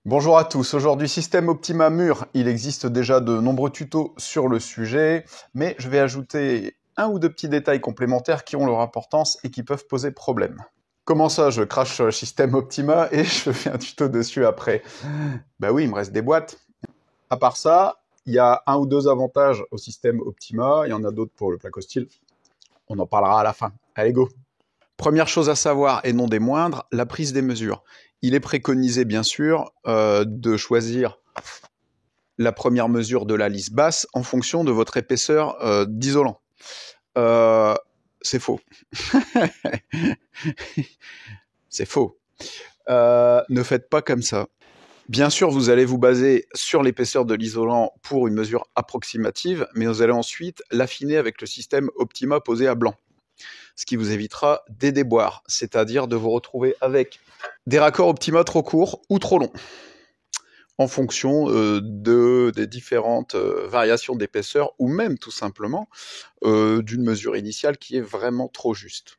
Bonjour à tous, aujourd'hui système Optima Mur, il existe déjà de nombreux tutos sur le sujet, mais je vais ajouter un ou deux petits détails complémentaires qui ont leur importance et qui peuvent poser problème. Comment ça, je crache sur le système Optima et je fais un tuto dessus après? Bah oui, il me reste des boîtes. À part ça, il y a un ou deux avantages au système Optima, il y en a d'autres pour le Placostyle, on en parlera à la fin. Allez, go! Première chose à savoir, et non des moindres, la prise des mesures. Il est préconisé, bien sûr, de choisir la première mesure de la lisse basse en fonction de votre épaisseur d'isolant. C'est faux. C'est faux. Ne faites pas comme ça. Bien sûr, vous allez vous baser sur l'épaisseur de l'isolant pour une mesure approximative, mais vous allez ensuite l'affiner avec le système Optima posé à blanc. Ce qui vous évitera des déboires, c'est-à-dire de vous retrouver avec des raccords Optima trop courts ou trop longs, en fonction des différentes variations d'épaisseur, ou même tout simplement d'une mesure initiale qui est vraiment trop juste.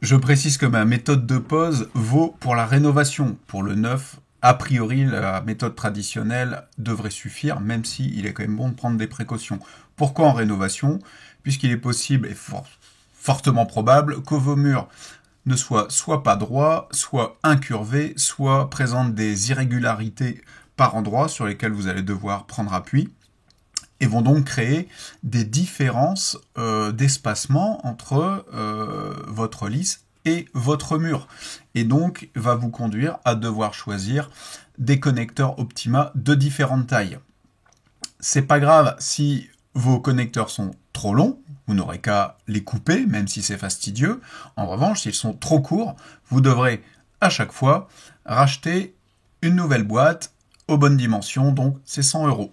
Je précise que ma méthode de pose vaut pour la rénovation. Pour le neuf, a priori, la méthode traditionnelle devrait suffire, même s'il est quand même bon de prendre des précautions. Pourquoi en rénovation? Puisqu'il est possible et fortement probable que vos murs ne soient soit pas droits, soit incurvés, soit présentent des irrégularités par endroits sur lesquels vous allez devoir prendre appui, et vont donc créer des différences d'espacement entre votre lisse et votre mur. Et donc, va vous conduire à devoir choisir des connecteurs Optima de différentes tailles. C'est pas grave si vos connecteurs sont trop longs, vous n'aurez qu'à les couper, même si c'est fastidieux. En revanche, s'ils sont trop courts, vous devrez à chaque fois racheter une nouvelle boîte aux bonnes dimensions, donc c'est 100 €.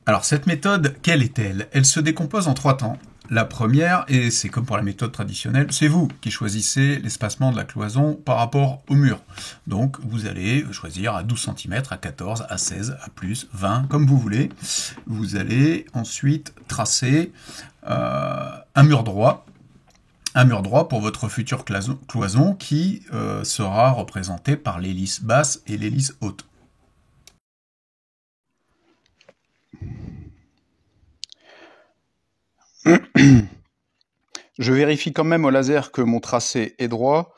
Alors cette méthode, quelle est-elle? Elle se décompose en 3 temps. La première, et c'est comme pour la méthode traditionnelle, c'est vous qui choisissez l'espacement de la cloison par rapport au mur. Donc vous allez choisir à 12 cm, à 14, à 16, à plus, 20, comme vous voulez. Vous allez ensuite tracer un mur droit pour votre future cloison qui sera représenté par l'hélice basse et l'hélice haute. Je vérifie quand même au laser que mon tracé est droit,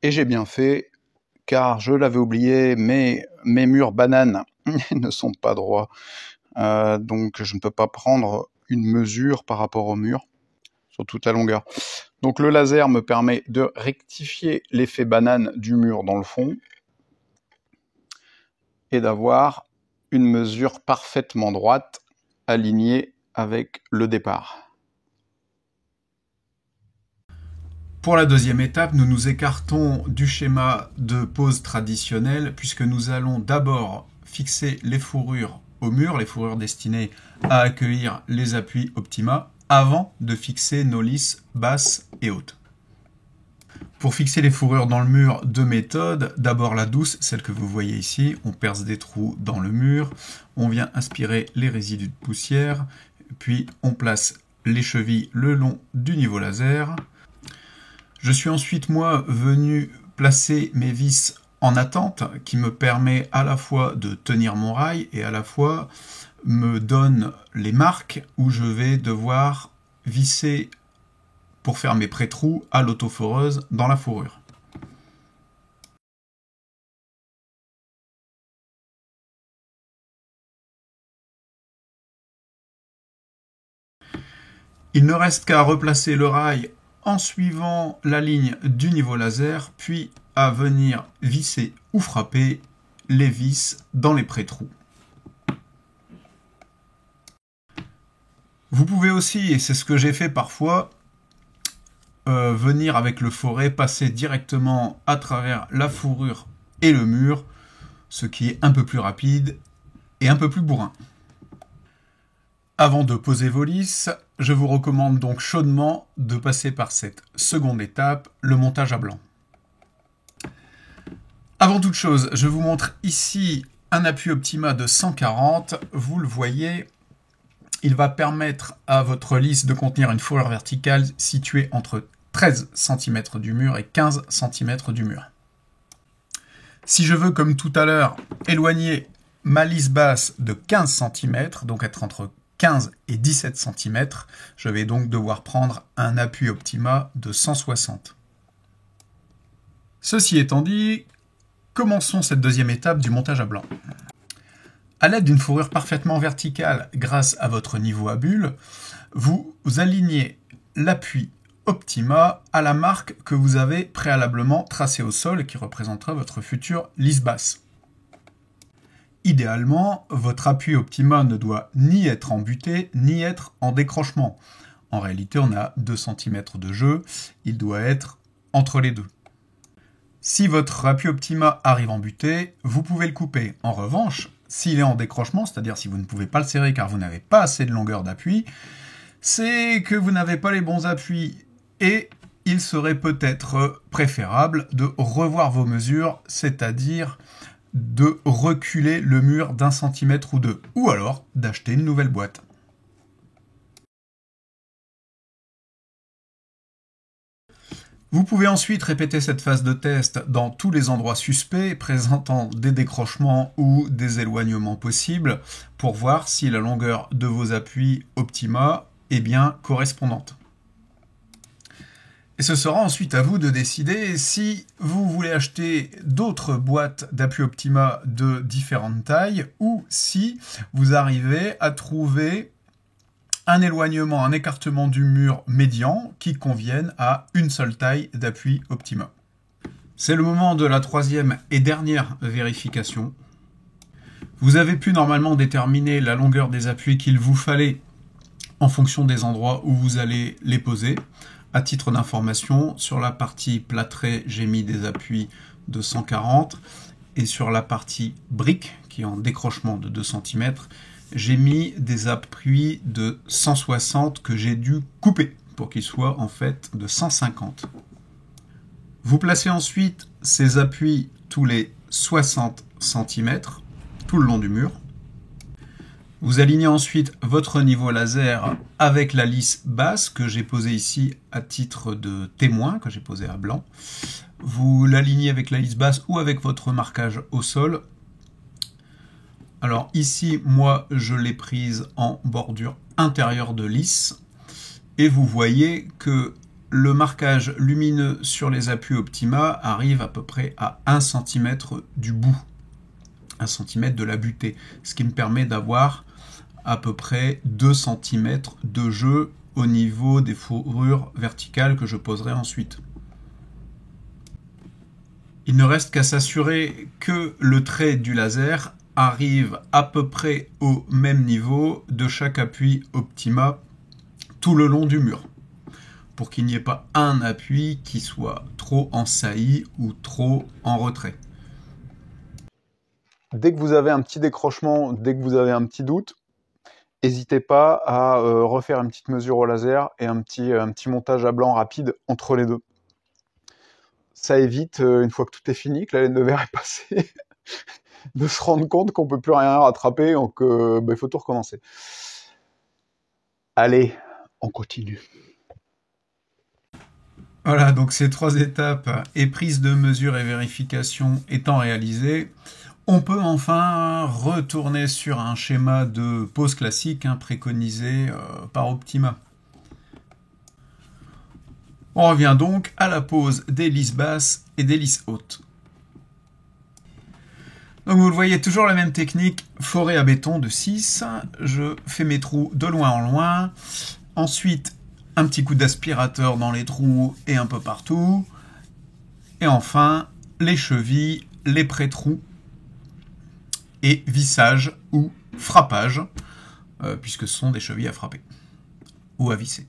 et j'ai bien fait, car je l'avais oublié, mais mes murs bananes ne sont pas droits. Donc je ne peux pas prendre une mesure par rapport au mur sur toute la longueur. Donc le laser me permet de rectifier l'effet banane du mur dans le fond et d'avoir une mesure parfaitement droite, alignée avec le départ. Pour la deuxième étape, nous nous écartons du schéma de pose traditionnel puisque nous allons d'abord fixer les fourrures au mur, les fourrures destinées à accueillir les appuis Optima, avant de fixer nos lisses basses et hautes. Pour fixer les fourrures dans le mur, deux méthodes. D'abord la douce, celle que vous voyez ici. On perce des trous dans le mur, on vient aspirer les résidus de poussière, puis on place les chevilles le long du niveau laser. Je suis ensuite, moi, venu placer mes vis en attente, qui me permet à la fois de tenir mon rail et à la fois me donne les marques où je vais devoir visser pour faire mes pré-trous à l'autoforeuse dans la fourrure. Il ne reste qu'à replacer le rail en suivant la ligne du niveau laser, puis à venir visser ou frapper les vis dans les pré-trous. Vous pouvez aussi, et c'est ce que j'ai fait parfois, venir avec le forêt, passer directement à travers la fourrure et le mur, ce qui est un peu plus rapide et un peu plus bourrin. Avant de poser vos lisses, je vous recommande donc chaudement de passer par cette seconde étape, le montage à blanc. Avant toute chose, je vous montre ici un appui Optima de 140. Vous le voyez, il va permettre à votre lisse de contenir une fourrure verticale située entre 13 cm du mur et 15 cm du mur. Si je veux, comme tout à l'heure, éloigner ma lisse basse de 15 cm, donc être entre 15 et 17 cm, je vais donc devoir prendre un appui Optima de 160. Ceci étant dit, commençons cette deuxième étape du montage à blanc. À l'aide d'une fourrure parfaitement verticale grâce à votre niveau à bulle, vous alignez l'appui Optima à la marque que vous avez préalablement tracée au sol et qui représentera votre future lisse basse. Idéalement, votre appui Optima ne doit ni être embuté, ni être en décrochement. En réalité, on a 2 cm de jeu, il doit être entre les deux. Si votre appui Optima arrive embuté, vous pouvez le couper. En revanche, s'il est en décrochement, c'est-à-dire si vous ne pouvez pas le serrer car vous n'avez pas assez de longueur d'appui, c'est que vous n'avez pas les bons appuis et il serait peut-être préférable de revoir vos mesures, c'est-à-dire de reculer le mur d'1 cm ou deux, ou alors d'acheter une nouvelle boîte. Vous pouvez ensuite répéter cette phase de test dans tous les endroits suspects présentant des décrochements ou des éloignements possibles pour voir si la longueur de vos appuis Optima est bien correspondante. Et ce sera ensuite à vous de décider si vous voulez acheter d'autres boîtes d'appui Optima de différentes tailles ou si vous arrivez à trouver un éloignement, un écartement du mur médian qui convienne à une seule taille d'appui Optima. C'est le moment de la troisième et dernière vérification. Vous avez pu normalement déterminer la longueur des appuis qu'il vous fallait en fonction des endroits où vous allez les poser. À titre d'information, sur la partie plâtrée, j'ai mis des appuis de 140 et sur la partie brique, qui est en décrochement de 2 cm, j'ai mis des appuis de 160 que j'ai dû couper pour qu'ils soient en fait de 150. Vous placez ensuite ces appuis tous les 60 cm, tout le long du mur. Vous alignez ensuite votre niveau laser avec la lisse basse que j'ai posée ici à titre de témoin, que j'ai posée à blanc. Vous l'alignez avec la lisse basse ou avec votre marquage au sol. Alors ici, moi, je l'ai prise en bordure intérieure de lisse. Et vous voyez que le marquage lumineux sur les appuis Optima arrive à peu près à 1 cm du bout. 1 cm de la butée. Ce qui me permet d'avoir à peu près 2 cm de jeu au niveau des fourrures verticales que je poserai ensuite. Il ne reste qu'à s'assurer que le trait du laser arrive à peu près au même niveau de chaque appui Optima tout le long du mur, pour qu'il n'y ait pas un appui qui soit trop en saillie ou trop en retrait. Dès que vous avez un petit décrochement, dès que vous avez un petit doute, n'hésitez pas à refaire une petite mesure au laser et un petit montage à blanc rapide entre les deux. Ça évite, une fois que tout est fini, que la laine de verre est passée, de se rendre compte qu'on ne peut plus rien rattraper, donc il faut tout recommencer. Allez, on continue. Voilà, donc ces 3 étapes et prise de mesure et vérification étant réalisées, on peut enfin retourner sur un schéma de pose classique préconisé par Optima. On revient donc à la pose des lisses basses et des lisses hautes. Donc vous le voyez, toujours la même technique, forêt à béton de 6. Je fais mes trous de loin en loin. Ensuite, un petit coup d'aspirateur dans les trous et un peu partout. Et enfin, les chevilles, les pré-trous et vissage ou frappage, puisque ce sont des chevilles à frapper ou à visser.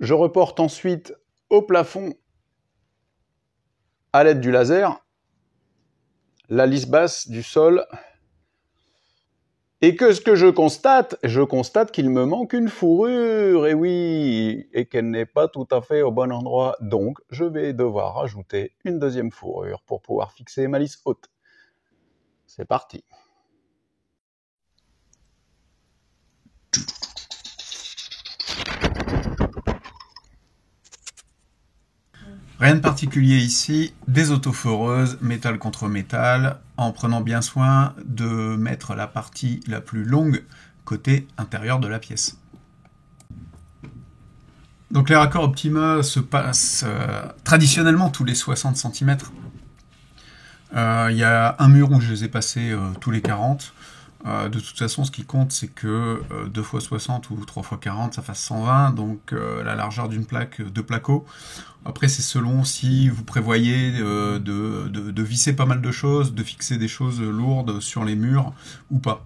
Je reporte ensuite au plafond, à l'aide du laser, la lisse basse du sol. Et que ce que je constate qu'il me manque une fourrure, et oui, et qu'elle n'est pas tout à fait au bon endroit. Donc, je vais devoir rajouter une deuxième fourrure pour pouvoir fixer ma lisse haute. C'est parti. Rien de particulier ici, des autoforeuses, métal contre métal, en prenant bien soin de mettre la partie la plus longue côté intérieur de la pièce. Donc les raccords Optima se passent traditionnellement tous les 60 cm. Il y a un mur où je les ai passés tous les 40. De toute façon, ce qui compte, c'est que 2 x 60 ou 3 x 40, ça fasse 120, donc la largeur d'une plaque de placo. Après, c'est selon si vous prévoyez de visser pas mal de choses, de fixer des choses lourdes sur les murs ou pas.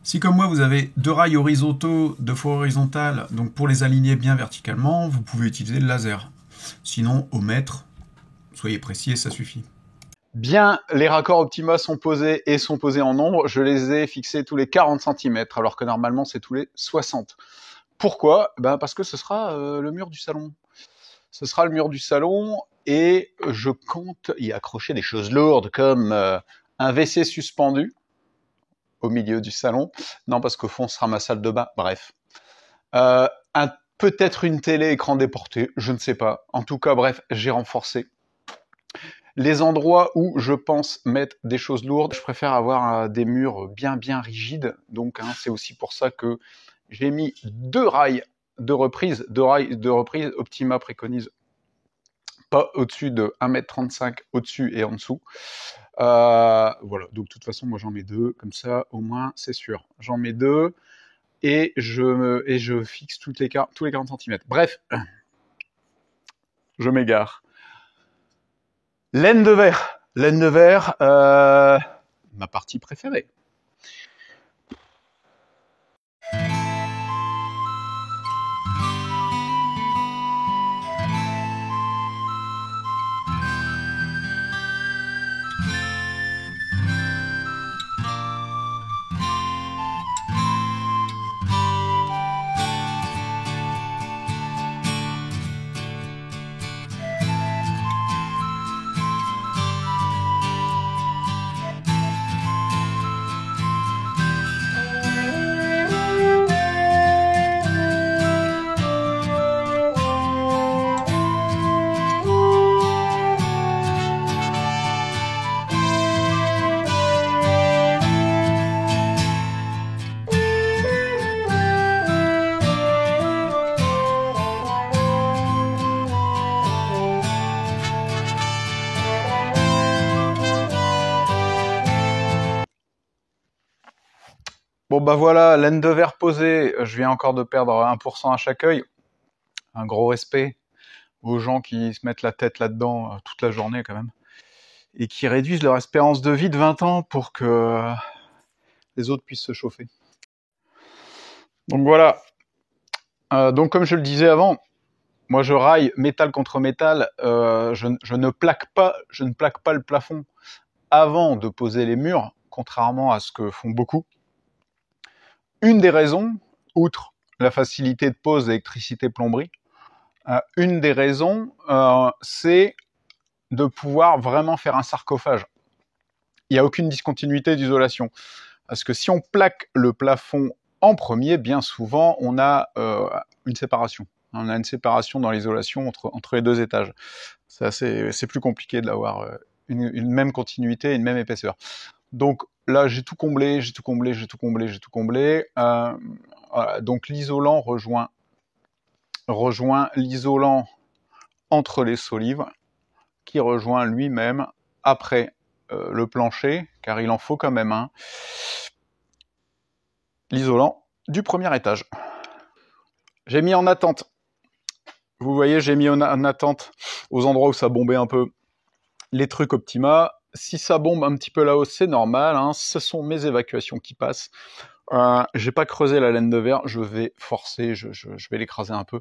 Si comme moi vous avez 2 rails horizontaux, 2 fois horizontales, donc pour les aligner bien verticalement, vous pouvez utiliser le laser. Sinon, au mètre, soyez précis et ça suffit. Bien, les raccords Optima sont posés et sont posés en nombre. Je les ai fixés tous les 40 cm, alors que normalement c'est tous les 60. Pourquoi? Parce que ce sera le mur du salon. Ce sera le mur du salon et je compte y accrocher des choses lourdes comme un WC suspendu au milieu du salon. Non, parce qu'au fond, ce sera ma salle de bain. Bref. Peut-être une télé écran déporté, je ne sais pas. En tout cas, bref, j'ai renforcé. Les endroits où je pense mettre des choses lourdes, je préfère avoir des murs bien rigides. Donc, c'est aussi pour ça que j'ai mis 2 rails de reprise. 2 rails de reprise. Optima préconise pas au-dessus de 1,35 m au-dessus et en dessous. Voilà, donc de toute façon, moi j'en mets 2, comme ça, au moins, c'est sûr. J'en mets 2 et je fixe tous les 40 cm. Bref, je m'égare. Laine de verre, ma partie préférée. Bon voilà, laine de verre posée, je viens encore de perdre 1% à chaque œil. Un gros respect aux gens qui se mettent la tête là-dedans toute la journée quand même. Et qui réduisent leur espérance de vie de 20 ans pour que les autres puissent se chauffer. Donc voilà. Donc comme je le disais avant, moi je raille métal contre métal, je ne plaque pas le plafond avant de poser les murs, contrairement à ce que font beaucoup. Une des raisons, outre la facilité de pose d'électricité plomberie, une des raisons, c'est de pouvoir vraiment faire un sarcophage. Il n'y a aucune discontinuité d'isolation. Parce que si on plaque le plafond en premier, bien souvent, on a une séparation. On a une séparation dans l'isolation entre les 2 étages. C'est plus compliqué d'avoir une même continuité, une même épaisseur. Donc là, j'ai tout comblé. Voilà. Donc l'isolant rejoint l'isolant entre les solives, qui rejoint lui-même après le plancher, car il en faut quand même un, l'isolant du premier étage. J'ai mis en attente. Vous voyez, j'ai mis en attente aux endroits où ça bombait un peu les trucs Optima. Si ça bombe un petit peu là-haut, c'est normal. Ce sont mes évacuations qui passent. J'ai pas creusé la laine de verre. Je vais forcer. Je vais l'écraser un peu.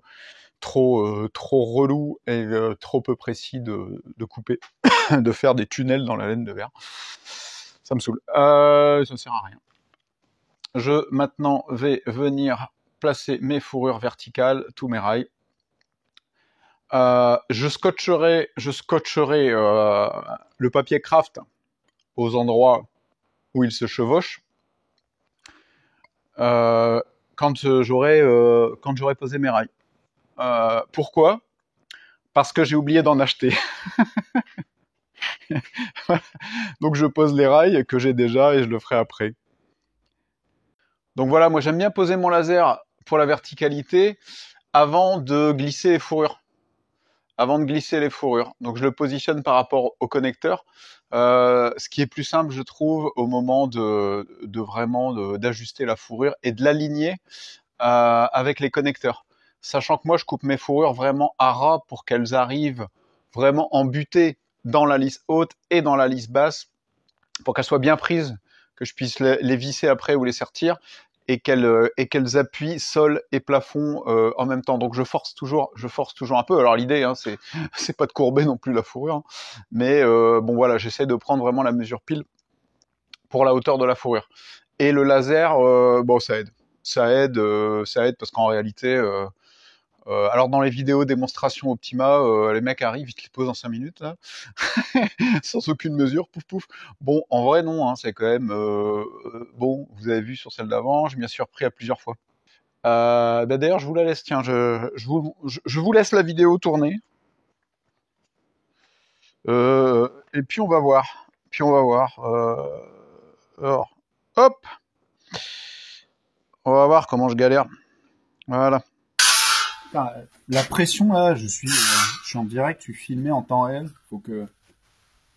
Trop relou et trop peu précis de couper, de faire des tunnels dans la laine de verre. Ça me saoule. Ça sert à rien. Je maintenant vais venir placer mes fourrures verticales, tous mes rails. Je scotcherai le papier craft aux endroits où il se chevauche quand j'aurai posé mes rails. Pourquoi ? parce que j'ai oublié d'en acheter. Donc je pose les rails que j'ai déjà et je le ferai après. Donc voilà, moi j'aime bien poser mon laser pour la verticalité avant de glisser les fourrures. Donc je le positionne par rapport au connecteur, ce qui est plus simple, je trouve, au moment de vraiment d'ajuster la fourrure et de l'aligner avec les connecteurs. Sachant que moi, je coupe mes fourrures vraiment à ras pour qu'elles arrivent vraiment embutées dans la lisse haute et dans la lisse basse, pour qu'elles soient bien prises, que je puisse les visser après ou les sertir, et qu'elles appuient sol et plafond en même temps. Donc je force toujours un peu. Alors l'idée, hein, c'est pas de courber non plus la fourrure, hein, mais bon voilà, j'essaie de prendre vraiment la mesure pile pour la hauteur de la fourrure. Et le laser, bon, ça aide parce qu'en réalité, alors dans les vidéos démonstration Optima, les mecs arrivent, ils te les posent en 5 minutes, là, sans aucune mesure, pouf pouf. Bon, en vrai, non, hein, c'est quand même... bon, vous avez vu sur celle d'avant, je m'y suis surpris à plusieurs fois. Bah d'ailleurs, je vous la laisse, tiens, je vous laisse la vidéo tourner. Et puis on va voir. Alors, hop, on va voir comment je galère. Voilà. La pression là, je suis en direct, je suis filmé en temps réel. Faut que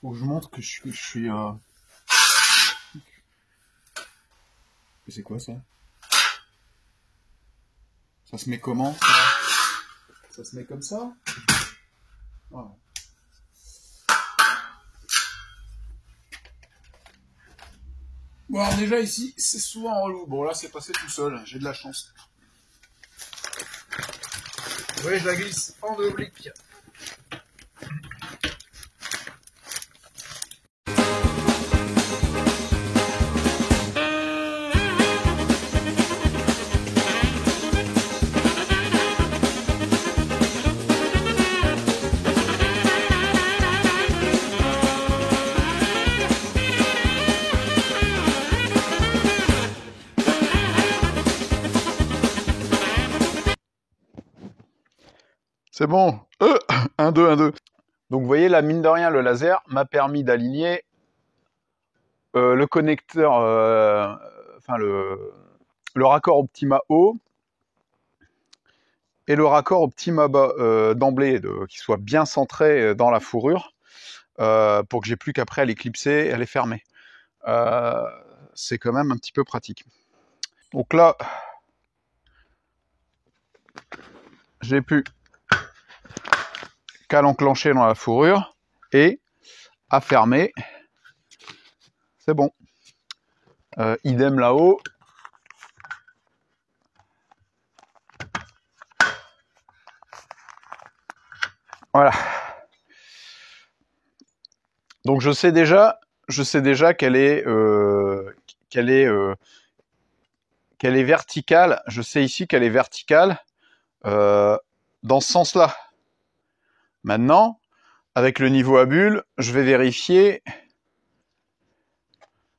je montre que je suis. C'est quoi ça? Ça se met comment? Ça se met comme ça? Oh. Bon alors déjà ici, c'est souvent relou. Bon là c'est passé tout seul, j'ai de la chance. Oui, je la glisse en oblique. C'est bon. 1, 2, 1, 2. Donc vous voyez, là, mine de rien, le laser m'a permis d'aligner le connecteur, enfin le raccord Optima haut et le raccord Optima bas d'emblée, qui soit bien centré dans la fourrure, pour que j'ai plus qu'après à les clipser et à les fermer. C'est quand même un petit peu pratique. Donc là, j'ai plus qu'à l'enclencher dans la fourrure et à fermer. C'est bon. Idem là-haut. Voilà. Donc je sais déjà qu'elle est verticale. Je sais ici qu'elle est verticale dans ce sens-là. Maintenant, avec le niveau à bulle, je vais vérifier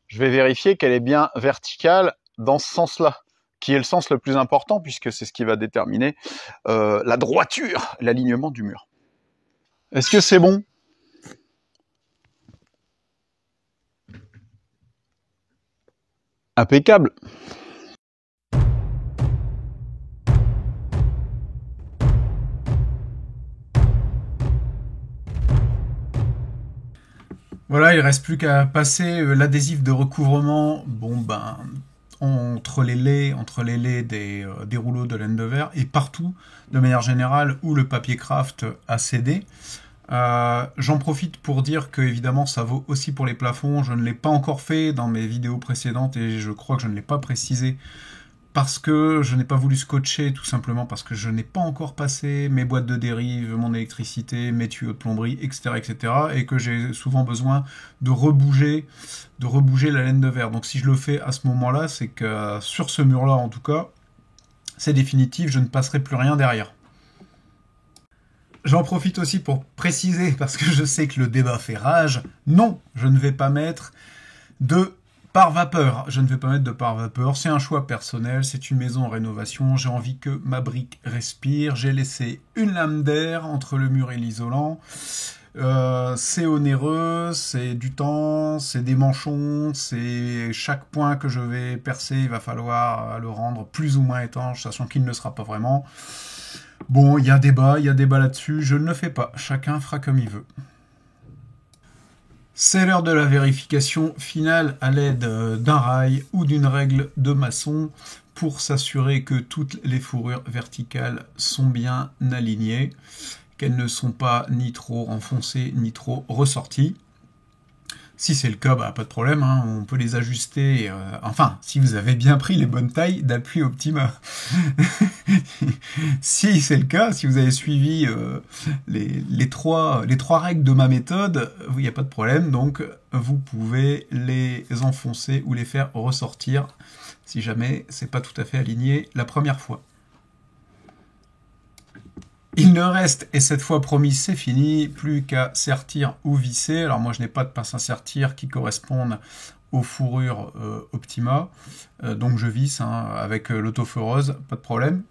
qu'elle est bien verticale dans ce sens-là, qui est le sens le plus important, puisque c'est ce qui va déterminer la droiture, l'alignement du mur. Est-ce que c'est bon? Impeccable. Voilà, il reste plus qu'à passer l'adhésif de recouvrement, bon ben, entre les laits des rouleaux de laine de verre et partout, de manière générale, où le papier craft a cédé. J'en profite pour dire que évidemment ça vaut aussi pour les plafonds. Je ne l'ai pas encore fait dans mes vidéos précédentes et je crois que je ne l'ai pas précisé parce que je n'ai pas voulu scotcher, tout simplement parce que je n'ai pas encore passé mes boîtes de dérive, mon électricité, mes tuyaux de plomberie, etc., etc., et que j'ai souvent besoin de rebouger la laine de verre. Donc si je le fais à ce moment-là, c'est que sur ce mur-là, en tout cas, c'est définitif, je ne passerai plus rien derrière. J'en profite aussi pour préciser, parce que je sais que le débat fait rage, non, je ne vais pas mettre de Par vapeur, je ne vais pas mettre de par vapeur, c'est un choix personnel, c'est une maison en rénovation, j'ai envie que ma brique respire, j'ai laissé une lame d'air entre le mur et l'isolant. C'est onéreux, c'est du temps, c'est des manchons, c'est chaque point que je vais percer, il va falloir le rendre plus ou moins étanche, sachant qu'il ne le sera pas vraiment. Bon, il y a débat là-dessus, je ne le fais pas, chacun fera comme il veut. C'est l'heure de la vérification finale à l'aide d'un rail ou d'une règle de maçon pour s'assurer que toutes les fourrures verticales sont bien alignées, qu'elles ne sont pas ni trop enfoncées ni trop ressorties. Si c'est le cas, bah, pas de problème, hein, on peut les ajuster. Enfin, si vous avez bien pris les bonnes tailles d'appui Optima. Si c'est le cas, si vous avez suivi les trois règles de ma méthode, il n'y a pas de problème. Donc, vous pouvez les enfoncer ou les faire ressortir si jamais c'est pas tout à fait aligné la première fois. Il ne reste, et cette fois promis c'est fini, plus qu'à sertir ou visser. Alors moi je n'ai pas de pince à sertir qui correspondent aux fourrures Optima, donc je visse avec l'autofeureuse, pas de problème.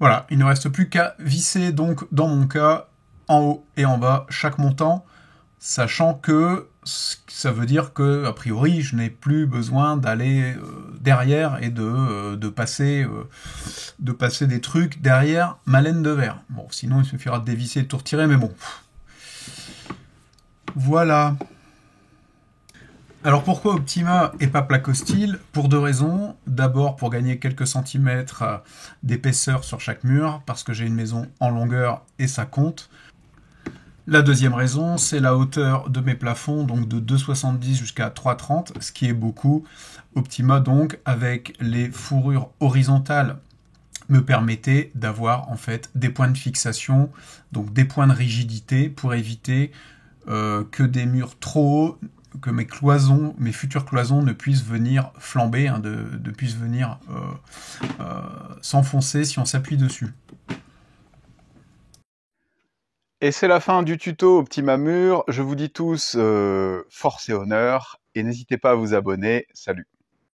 Voilà, il ne reste plus qu'à visser donc dans mon cas en haut et en bas chaque montant, sachant que ça veut dire que, a priori, je n'ai plus besoin d'aller derrière et de passer des trucs derrière ma laine de verre. Bon, sinon il suffira de dévisser et de tout retirer, mais bon. Voilà. Alors pourquoi Optima et pas Placostyle? Pour deux raisons. D'abord pour gagner quelques centimètres d'épaisseur sur chaque mur, parce que j'ai une maison en longueur et ça compte. La deuxième raison, c'est la hauteur de mes plafonds, donc de 2,70 jusqu'à 3,30, ce qui est beaucoup. Optima, donc, avec les fourrures horizontales, me permettait d'avoir en fait des points de fixation, donc des points de rigidité pour éviter que des murs trop hauts, que mes futures cloisons ne puissent venir flamber, ne puissent venir s'enfoncer si on s'appuie dessus. Et c'est la fin du tuto Optima Mur. Je vous dis tous force et honneur et n'hésitez pas à vous abonner. Salut.